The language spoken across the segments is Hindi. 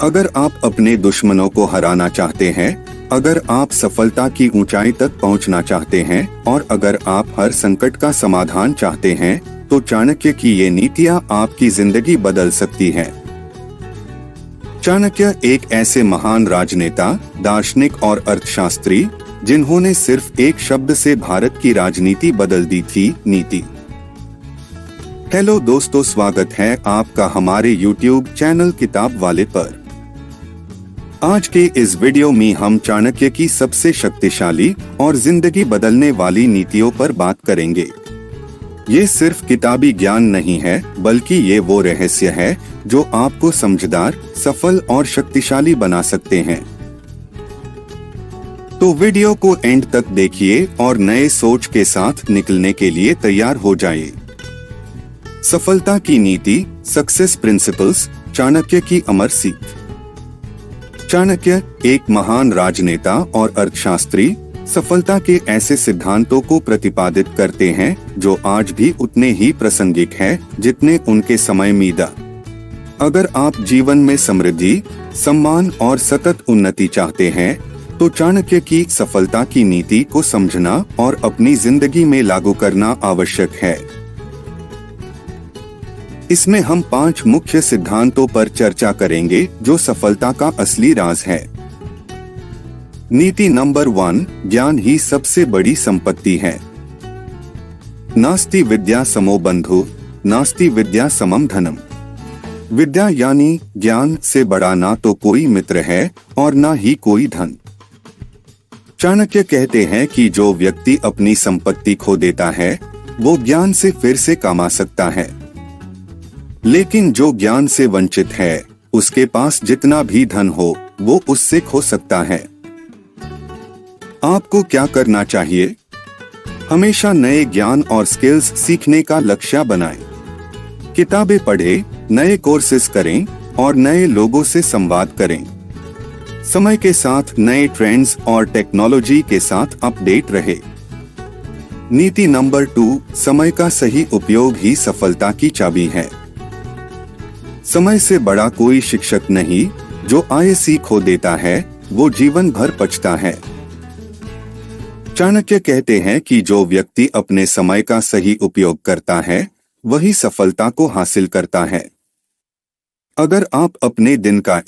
अगर आप अपने दुश्मनों को हराना चाहते हैं, अगर आप सफलता की ऊंचाई तक पहुंचना चाहते हैं और अगर आप हर संकट का समाधान चाहते हैं, तो चाणक्य की ये नीतियां आपकी जिंदगी बदल सकती हैं। चाणक्य एक ऐसे महान राजनेता, दार्शनिक और अर्थशास्त्री जिन्होंने सिर्फ एक शब्द से भारत की राजनीति बदल दी थी, नीति। हेलो दोस्तों, स्वागत है आपका हमारे YouTube चैनल किताब वाले पर। आज के इस वीडियो में हम चाणक्य की सबसे शक्तिशाली और जिंदगी बदलने वाली नीतियों पर बात करेंगे। ये सिर्फ किताबी ज्ञान नहीं है, बल्कि ये वो रहस्य है जो आपको समझदार, सफल और शक्तिशाली बना सकते हैं। तो वीडियो को एंड तक देखिए और नए सोच के साथ निकलने के लिए तैयार हो जाइए। सफलता की नीति, सक्सेस प्रिंसिपल्स, चाणक्य की अमर सीख। चाणक्य एक महान राजनेता और अर्थशास्त्री सफलता के ऐसे सिद्धांतों को प्रतिपादित करते हैं जो आज भी उतने ही प्रासंगिक हैं जितने उनके समय में था। अगर आप जीवन में समृद्धि, सम्मान और सतत उन्नति चाहते हैं, तो चाणक्य की सफलता की नीति को समझना और अपनी जिंदगी में लागू करना आवश्यक है। इसमें हम 5 मुख्य सिद्धांतों पर चर्चा करेंगे जो सफलता का असली राज है। नीति नंबर 1, ज्ञान ही सबसे बड़ी संपत्ति है। नास्ति विद्या समो बंधु, नास्ति विद्या समम धनम। विद्या यानी ज्ञान से बड़ा ना तो कोई मित्र है और ना ही कोई धन। चाणक्य कहते हैं कि जो व्यक्ति अपनी संपत्ति खो देता है, वो ज्ञान से फिर से कमा सकता है, लेकिन जो ज्ञान से वंचित है, उसके पास जितना भी धन हो, वो उससे खो सकता है। आपको क्या करना चाहिए? हमेशा नए ज्ञान और स्किल्स सीखने का लक्ष्य बनाएं। किताबें पढ़ें, नए कोर्सेज करें और नए लोगों से संवाद करें। समय के साथ नए ट्रेंड्स और टेक्नोलॉजी के साथ अपडेट रहे। नीति नंबर 2, समय का सही उपयोग ही सफलता की चाबी है। समय से बड़ा कोई शिक्षक नहीं। जो आईएससी खो देता है, वो जीवन भर पछता है। चाणक्य कहते हैं कि जो व्यक्ति अपने समय का सही उपयोग करता है, वही सफलता को हासिल करता है। अगर आप अपने दिन का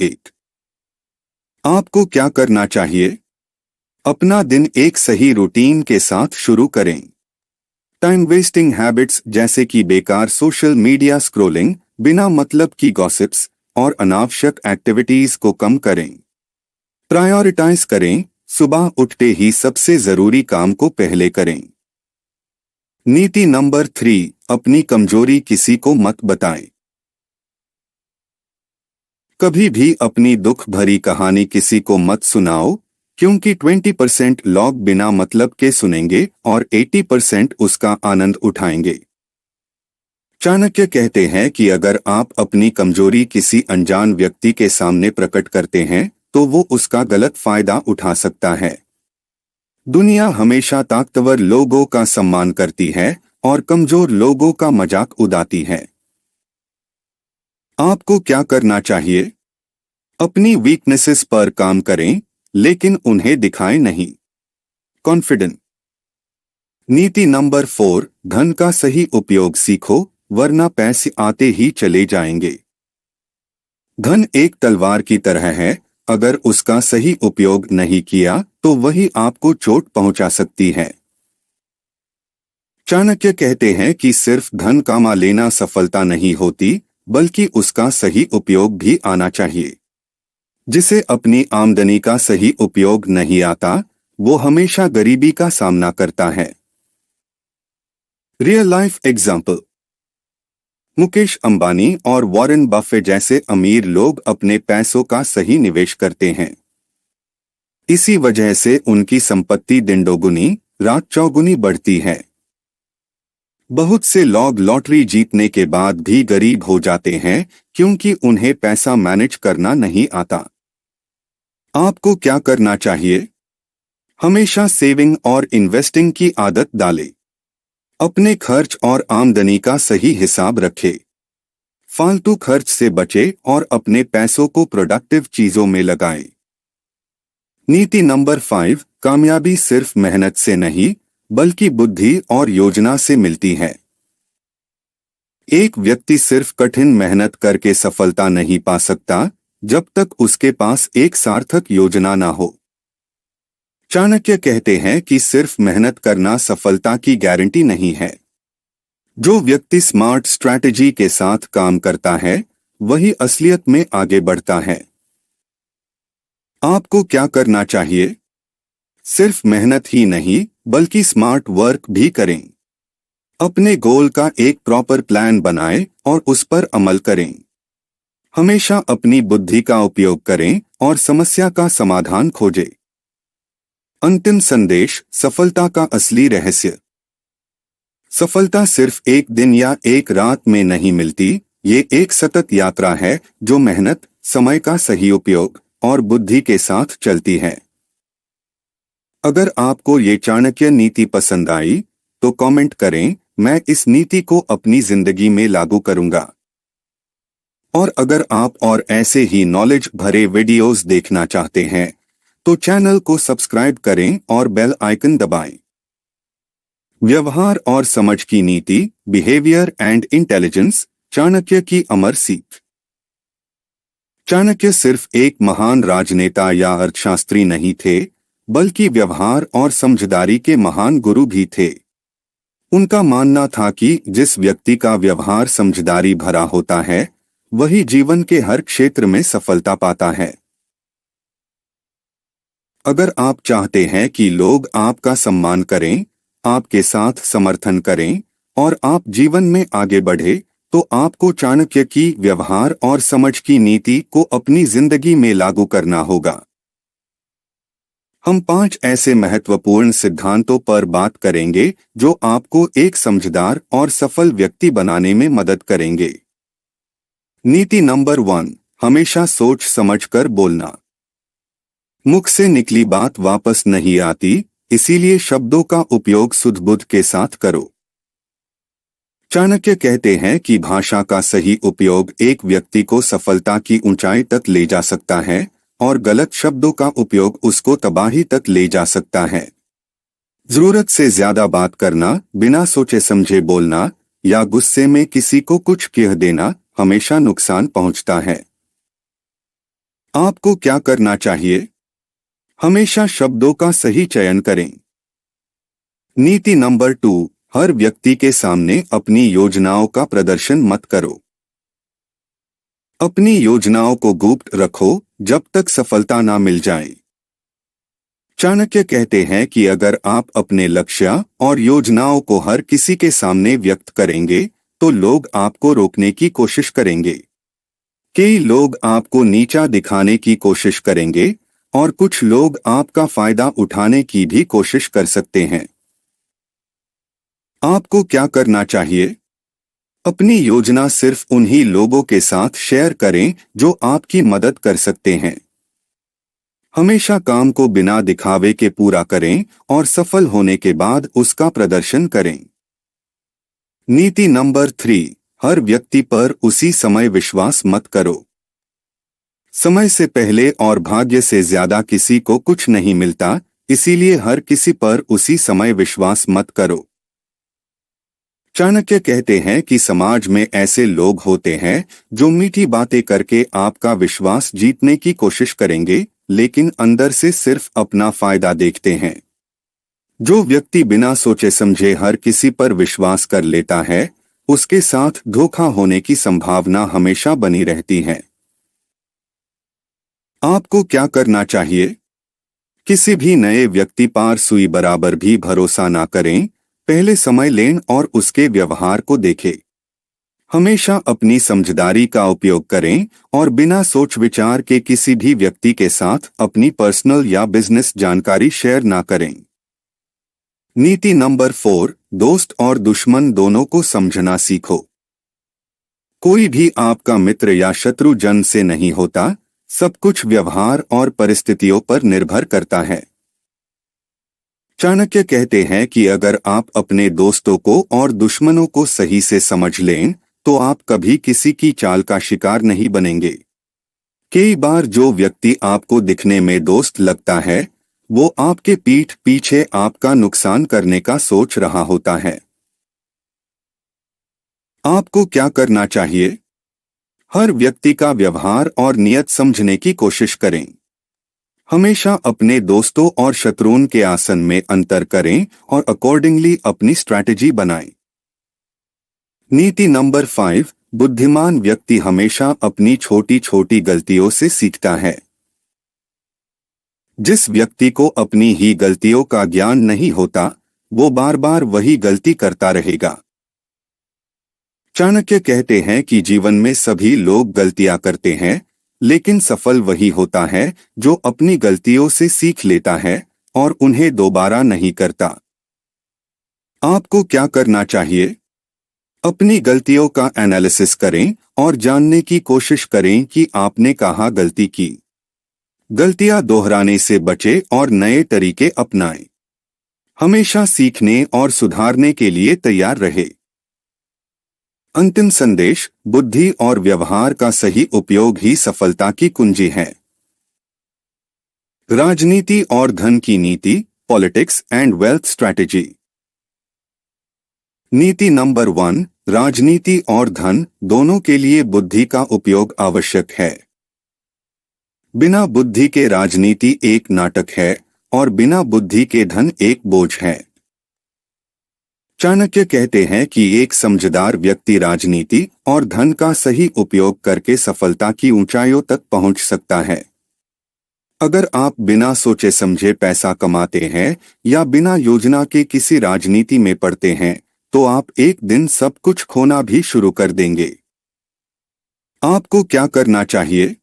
आपको क्या करना चाहिए? अपना दिन एक सही रूटीन के साथ शुरू करें। टाइम वेस्टिंग हैबिट्स जैसे कि बेकार सोशल मीडिया स्क्रॉलिंग, बिना मतलब की गॉसिप्स और अनावश्यक एक्टिविटीज को कम करें। प्रायोरिटाइज करें, सुबह उठते ही सबसे जरूरी काम को पहले करें। नीति नंबर 3, अपनी कमजोरी किसी को मत बताएं। कभी भी अपनी दुख भरी कहानी किसी को मत सुनाओ, क्योंकि 20% लोग बिना मतलब के सुनेंगे और 80% उसका आनंद उठाएंगे। चाणक्य कहते हैं कि अगर आप अपनी कमजोरी किसी अनजान व्यक्ति के सामने प्रकट करते हैं, तो वो उसका गलत फायदा उठा सकता है। दुनिया हमेशा ताकतवर लोगों का सम्मान करती है और कमजोर लोगों का मजाक उड़ाती है। आपको क्या करना चाहिए? अपनी वीकनेसेस पर काम करें, लेकिन उन्हें दिखाएं नहीं। कॉन्फिडेंट। नीति नंबर 4, धन का सही उपयोग सीखो, वरना पैसे आते ही चले जाएंगे। धन एक तलवार की तरह है, अगर उसका सही उपयोग नहीं किया तो वही आपको चोट पहुंचा सकती है। चाणक्य कहते हैं कि सिर्फ धन कमा लेना सफलता नहीं होती, बल्कि उसका सही उपयोग भी आना चाहिए। जिसे अपनी आमदनी का सही उपयोग नहीं आता, वो हमेशा गरीबी का सामना करता है। Real life example. Mukesh Ambani और वॉरेन बफेट जैसे अमीर लोग अपने पैसों का सही निवेश करते हैं। इसी वजह से उनकी संपत्ति दिन दोगुनी, रात चौगुनी बढ़ती है। बहुत से लोग लॉटरी जीतने के बाद भी गरीब हो जाते हैं, क्योंकि उन्हें पैसा मैनेज करना नहीं आता। आपको क्या करना चाहिए? हमेशा सेविंग और इन्वेस्टिंग की आदत डालें। अपने खर्च और आमदनी का सही हिसाब रखें। फालतू खर्च से बचे और अपने पैसों को प्रोडक्टिव चीजों में लगाएं। नीति नंबर 5, कामयाबी सिर्फ मेहनत से नहीं बल्कि बुद्धि और योजना से मिलती है। एक व्यक्ति सिर्फ कठिन मेहनत करके सफलता नहीं पा सकता जब तक उसके पास एक सार्थक योजना ना हो। चाणक्य कहते हैं कि सिर्फ मेहनत करना सफलता की गारंटी नहीं है। जो व्यक्ति स्मार्ट स्ट्रैटेजी के साथ काम करता है वही असलियत में आगे बढ़ता है। आपको क्या करना चाहिए? सिर्फ मेहनत ही नहीं बल्कि स्मार्ट वर्क भी करें। अपने गोल का एक प्रॉपर प्लान बनाएं और उस पर अमल करें। हमेशा अपनी बुद्धि का उपयोग करें और समस्या का समाधान खोजें। अंतिम संदेश, सफलता का असली रहस्य। सफलता सिर्फ एक दिन या एक रात में नहीं मिलती, ये एक सतत यात्रा है जो मेहनत, समय का सही उपयोग और बुद्धि के साथ चलती है। अगर आपको ये चाणक्य नीति पसंद आई तो कमेंट करें, मैं इस नीति को अपनी जिंदगी में लागू करूंगा। और अगर आप और ऐसे ही नॉलेज भरे वीडियोस देखना चाहते हैं तो चैनल को सब्सक्राइब करें और बेल आइकन दबाएं। व्यवहार और समझ की नीति, बिहेवियर एंड इंटेलिजेंस, चाणक्य की अमर सीख। चाणक्य सिर्फ एक महान राजनेता या अर्थशास्त्री नहीं थे बल्कि व्यवहार और समझदारी के महान गुरु भी थे। उनका मानना था कि जिस व्यक्ति का व्यवहार समझदारी भरा होता है वही जीवन के हर क्षेत्र में सफलता पाता है। अगर आप चाहते हैं कि लोग आपका सम्मान करें, आपके साथ समर्थन करें और आप जीवन में आगे बढ़े तो आपको चाणक्य की व्यवहार और समझ की नीति को अपनी जिंदगी में लागू करना होगा। हम 5 ऐसे महत्वपूर्ण सिद्धांतों पर बात करेंगे जो आपको एक समझदार और सफल व्यक्ति बनाने में मदद करेंगे। नीति नंबर 1, हमेशा सोच समझकर बोलना। मुख से निकली बात वापस नहीं आती, इसीलिए शब्दों का उपयोग सुध-बुध के साथ करो। चाणक्य कहते हैं कि भाषा का सही उपयोग एक व्यक्ति को सफलता की ऊंचाई तक ले जा सकता है और गलत शब्दों का उपयोग उसको तबाही तक ले जा सकता है। जरूरत से ज्यादा बात करना, बिना सोचे समझे बोलना या गुस्से में किसी को कुछ कह देना हमेशा नुकसान पहुंचता है। आपको क्या करना चाहिए? हमेशा शब्दों का सही चयन करें। नीति नंबर 2, हर व्यक्ति के सामने अपनी योजनाओं का प्रदर्शन मत करो। अपनी योजनाओं को गुप्त रखो जब तक सफलता ना मिल जाए। चाणक्य कहते हैं कि अगर आप अपने लक्ष्य और योजनाओं को हर किसी के सामने व्यक्त करेंगे तो लोग आपको रोकने की कोशिश करेंगे। कई लोग आपको नीचा दिखाने की कोशिश करेंगे और कुछ लोग आपका फायदा उठाने की भी कोशिश कर सकते हैं। आपको क्या करना चाहिए? अपनी योजना सिर्फ उन्हीं लोगों के साथ शेयर करें जो आपकी मदद कर सकते हैं। हमेशा काम को बिना दिखावे के पूरा करें और सफल होने के बाद उसका प्रदर्शन करें। नीति नंबर 3, हर व्यक्ति पर उसी समय विश्वास मत करो। समय से पहले और भाग्य से ज्यादा किसी को कुछ नहीं मिलता, इसीलिए हर किसी पर उसी समय विश्वास मत करो। चाणक्य कहते हैं कि समाज में ऐसे लोग होते हैं जो मीठी बातें करके आपका विश्वास जीतने की कोशिश करेंगे लेकिन अंदर से सिर्फ अपना फायदा देखते हैं। जो व्यक्ति बिना सोचे समझे हर किसी पर विश्वास कर लेता है उसके साथ धोखा होने की संभावना हमेशा बनी रहती है। आपको क्या करना चाहिए? किसी भी नए व्यक्ति पर सुई बराबर भी भरोसा ना करें, पहले समय लें और उसके व्यवहार को देखें। हमेशा अपनी समझदारी का उपयोग करें और बिना सोच विचार के किसी भी व्यक्ति के साथ अपनी पर्सनल या बिजनेस जानकारी शेयर ना करें। नीति नंबर 4, दोस्त और दुश्मन दोनों को समझना सीखो। कोई भी आपका मित्र या शत्रु जन्म से नहीं होता, सब कुछ व्यवहार और परिस्थितियों पर निर्भर करता है। चाणक्य कहते हैं कि अगर आप अपने दोस्तों को और दुश्मनों को सही से समझ लें तो आप कभी किसी की चाल का शिकार नहीं बनेंगे। कई बार जो व्यक्ति आपको दिखने में दोस्त लगता है, वो आपके पीठ पीछे आपका नुकसान करने का सोच रहा होता है। आपको क्या करना चाहिए? हर व्यक्ति का व्यवहार और नियत समझने की कोशिश करें। हमेशा अपने दोस्तों और शत्रुओं के आसन में अंतर करें और अकॉर्डिंगली अपनी स्ट्रैटेजी बनाएं। नीति नंबर 5, बुद्धिमान व्यक्ति हमेशा अपनी छोटी छोटी गलतियों से सीखता है। जिस व्यक्ति को अपनी ही गलतियों का ज्ञान नहीं होता, वो बार बार वही गलती करता रहेगा। चाणक्य कहते हैं कि जीवन में सभी लोग गलतियां करते हैं, लेकिन सफल वही होता है जो अपनी गलतियों से सीख लेता है और उन्हें दोबारा नहीं करता। आपको क्या करना चाहिए? अपनी गलतियों का एनालिसिस करें और जानने की कोशिश करें कि आपने कहाँ गलती की। गलतियां दोहराने से बचें और नए तरीके अपनाएं। हमेशा सीखने और सुधारने के लिए तैयार रहे। अंतिम संदेश, बुद्धि और व्यवहार का सही उपयोग ही सफलता की कुंजी है। राजनीति और धन की नीति, पॉलिटिक्स एंड वेल्थ स्ट्रैटेजी। नीति नंबर 1, राजनीति और धन दोनों के लिए बुद्धि का उपयोग आवश्यक है। बिना बुद्धि के राजनीति एक नाटक है और बिना बुद्धि के धन एक बोझ है। चाणक्य कहते हैं कि एक समझदार व्यक्ति राजनीति और धन का सही उपयोग करके सफलता की ऊंचाइयों तक पहुंच सकता है। अगर आप बिना सोचे समझे पैसा कमाते हैं या बिना योजना के किसी राजनीति में पड़ते हैं, तो आप एक दिन सब कुछ खोना भी शुरू कर देंगे। आपको क्या करना चाहिए?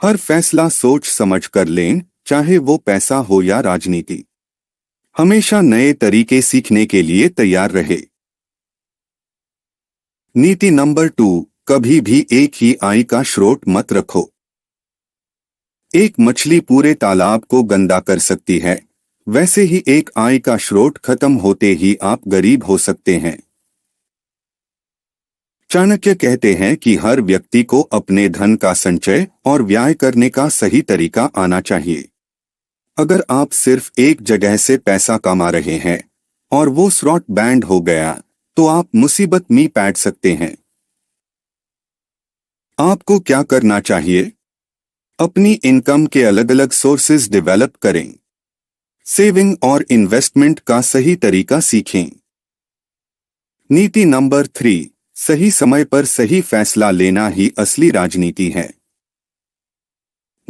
हर फैसला सोच समझ कर लें, चाहे वो पैसा हो या राजनीति। हमेशा नए तरीके सीखने के लिए तैयार रहे। नीति नंबर 2, कभी भी एक ही आय का स्रोत मत रखो। एक मछली पूरे तालाब को गंदा कर सकती है, वैसे ही एक आय का स्रोत खत्म होते ही आप गरीब हो सकते हैं। चाणक्य कहते हैं कि हर व्यक्ति को अपने धन का संचय और व्यय करने का सही तरीका आना चाहिए। अगर आप सिर्फ एक जगह से पैसा कमा रहे हैं और वो स्रोत बैंड हो गया, तो आप मुसीबत में पड़ सकते हैं। आपको क्या करना चाहिए? अपनी इनकम के अलग अलग सोर्सेज डेवलप करें। सेविंग और इन्वेस्टमेंट का सही तरीका सीखें। नीति नंबर 3, सही समय पर सही फैसला लेना ही असली राजनीति है।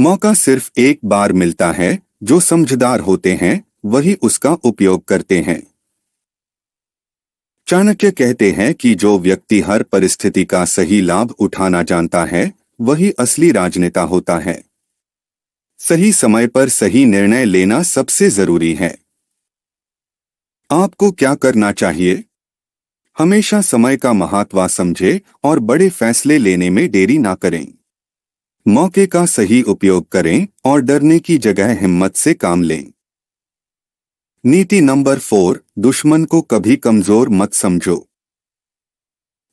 मौका सिर्फ एक बार मिलता है, जो समझदार होते हैं वही उसका उपयोग करते हैं। चाणक्य कहते हैं कि जो व्यक्ति हर परिस्थिति का सही लाभ उठाना जानता है, वही असली राजनेता होता है। सही समय पर सही निर्णय लेना सबसे जरूरी है। आपको क्या करना चाहिए? हमेशा समय का महत्व समझें और बड़े फैसले लेने में देरी ना करें। मौके का सही उपयोग करें और डरने की जगह हिम्मत से काम लें। नीति नंबर 4, दुश्मन को कभी कमजोर मत समझो।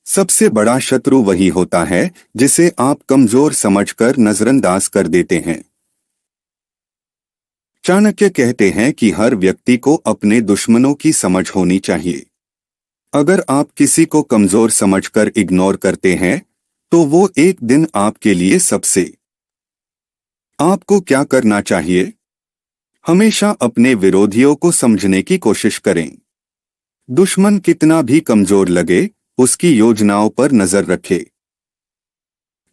सबसे बड़ा शत्रु वही होता है जिसे आप कमजोर समझकर नजरअंदाज कर देते हैं। चाणक्य कहते हैं कि हर व्यक्ति को अपने दुश्मनों की समझ होनी चाहिए। अगर आप किसी को कमजोर समझकर इग्नोर करते हैं, तो वो एक दिन आपके लिए सबसे। आपको क्या करना चाहिए? हमेशा अपने विरोधियों को समझने की कोशिश करें। दुश्मन कितना भी कमजोर लगे, उसकी योजनाओं पर नजर रखें।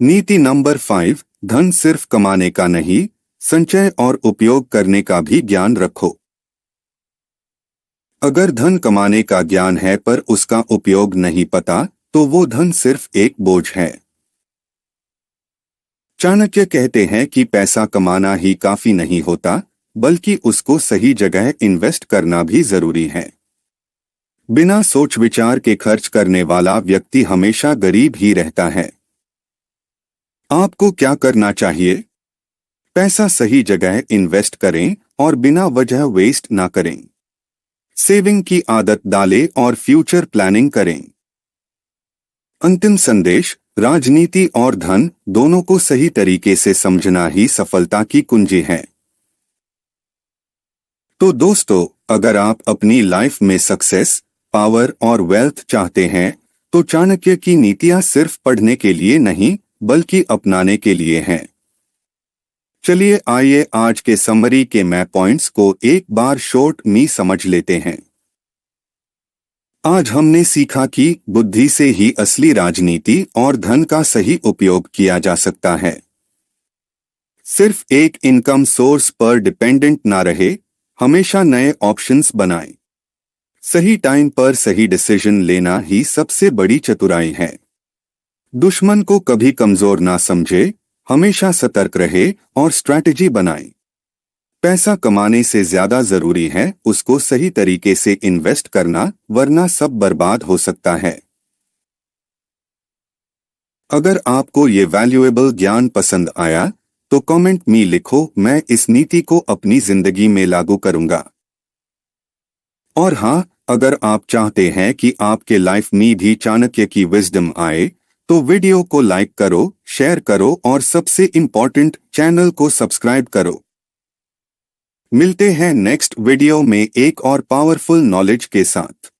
नीति नंबर 5, धन सिर्फ कमाने का नहीं, संचय और उपयोग करने का भी ज्ञान रखो। अगर धन कमाने का ज्ञान है पर उसका उपयोग नहीं पता, तो वो धन सिर्फ एक बोझ है। चाणक्य कहते हैं कि पैसा कमाना ही काफी नहीं होता, बल्कि उसको सही जगह इन्वेस्ट करना भी जरूरी है। बिना सोच विचार के खर्च करने वाला व्यक्ति हमेशा गरीब ही रहता है। आपको क्या करना चाहिए? पैसा सही जगह इन्वेस्ट करें और बिना वजह वेस्ट ना करें। सेविंग की आदत डालें और फ्यूचर प्लानिंग करें। अंतिम संदेश, राजनीति और धन दोनों को सही तरीके से समझना ही सफलता की कुंजी है। तो दोस्तों, अगर आप अपनी लाइफ में सक्सेस, पावर और वेल्थ चाहते हैं, तो चाणक्य की नीतियां सिर्फ पढ़ने के लिए नहीं, बल्कि अपनाने के लिए हैं। चलिए आइए आज के समरी के मैं पॉइंट्स को एक बार शॉर्ट में समझ लेते हैं। आज हमने सीखा कि बुद्धि से ही असली राजनीति और धन का सही उपयोग किया जा सकता है। सिर्फ एक इनकम सोर्स पर डिपेंडेंट ना रहे, हमेशा नए ऑप्शंस बनाएं। सही टाइम पर सही डिसीजन लेना ही सबसे बड़ी चतुराई है। दुश्मन को कभी कमजोर ना समझे, हमेशा सतर्क रहे और स्ट्रैटेजी बनाएं। पैसा कमाने से ज्यादा जरूरी है उसको सही तरीके से इन्वेस्ट करना, वरना सब बर्बाद हो सकता है। अगर आपको ये वैल्यूएबल ज्ञान पसंद आया, तो कमेंट में लिखो, मैं इस नीति को अपनी जिंदगी में लागू करूंगा। और हाँ, अगर आप चाहते हैं कि आपके लाइफ में भी चाणक्य की विजडम आए, तो वीडियो को लाइक करो, शेयर करो और सबसे इम्पोर्टेंट, चैनल को सब्सक्राइब करो। मिलते हैं नेक्स्ट वीडियो में एक और पावरफुल नॉलेज के साथ।